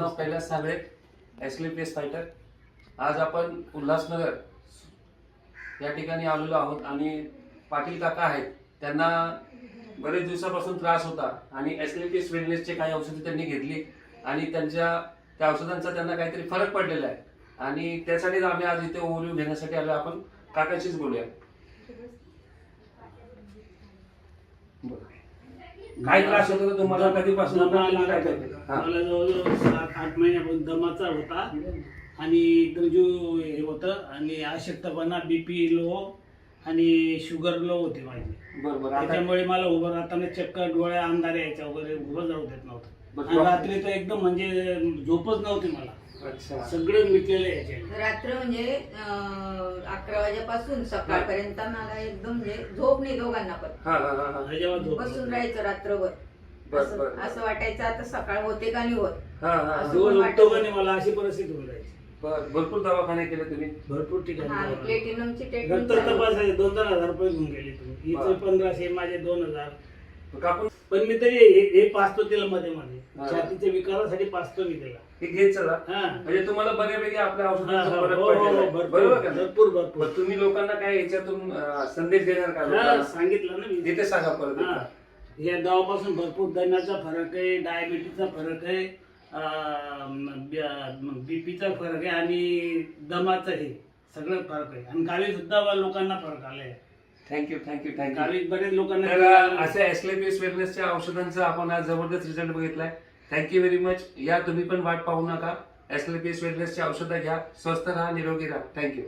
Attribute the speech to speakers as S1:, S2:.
S1: Kailas Sangle, एसलीपीएस fighter. आज आपण उल्हासनगर या ठिकाणी आलेलो आहोत आणि पाटील काका आहेत, त्यांना बरेच दिवसापासून त्रास होता आणि एसलीपीएस वेलनेसचे काही औषधे त्यांनी घेतली आणि त्या औषधांचा त्यांना काहीतरी फरक पडलेला आहे आणि त्यासाठीच आम्ही आज इथे ओव्हरव्ह्यू घेण्यासाठी आलो. आपण काकाशीच बोलूया. काय त्रास होत होता तुम्हाला, कधीपासून?
S2: मला जवळजवळ 7-8 महिन्यापासून दमाचा होता आणि एकदम जो हे होतं आणि अशक्तपणा, बीपी लो आणि शुगर लो होते माझी.
S1: बरोबर.
S2: त्याच्यामुळे मला उभं राहताना चक्कर, डोळ्या अंधारे यायच्या वगैरे, उभं जाऊ देत नव्हतं आणि रात्री तर एकदम म्हणजे झोपच नव्हती मला.
S1: अच्छा.
S2: सगळं मिटलेलं याचे.
S3: रात्र म्हणजे 11 वाजेपासून सकाळपर्यंत मला एकदम म्हणजे झोप नाही दोघांना पण. बसून राहायचं रात्रभर. असं वाटायचं आता सकाळ होते का नाही होत.
S2: मला अशी परिस्थिती होऊन जायची.
S1: भरपूर दवाखाने केले तुम्ही?
S2: भरपूर ठिकाणी.
S3: प्लॅटिनमची
S2: नंतर
S3: ट्रीटमेंट
S2: तपासायचे 2,000 रुपये घेऊन गेले तुम्ही. हिचे 1500, माझे 2000. पण मी तरी हे पाचतो तिला मध्ये मध्ये. छातीच्या विकारासाठी पाचतो मी तिला.
S1: हे घेत चला. म्हणजे तुम्हाला बऱ्यापैकी आपल्या औषधांचा फरक पडलेला आहे. बरोबर का?
S2: भरपूर.
S1: तुम्ही लोकांना काय याच्यातून संदेश देणार का?
S2: सांगितलं ना मी.
S1: तिथे सांगा परत.
S2: या दवापासून भरपूर दम्याचा फरक आहे, डायबिटीसचा फरक आहे, बीपीचा फरक आहे आणि दमाचं हे सगळं फरक आहे. आणि गावी सुद्धा लोकांना फरक आलाय.
S1: थँक्यू.
S2: गावी बरेच लोकांना.
S1: अशा एसलीपीएस वेलनेसच्या औषधांचा आपण आज जबरदस्त रिझल्ट बघितलाय. Thank you very much. या तुम्ही पण वाट पाहू नका. एसलीपीएस वेलनेसची औषधं घ्या, स्वस्थ राहा, निरोगी राहा. थँक्यू.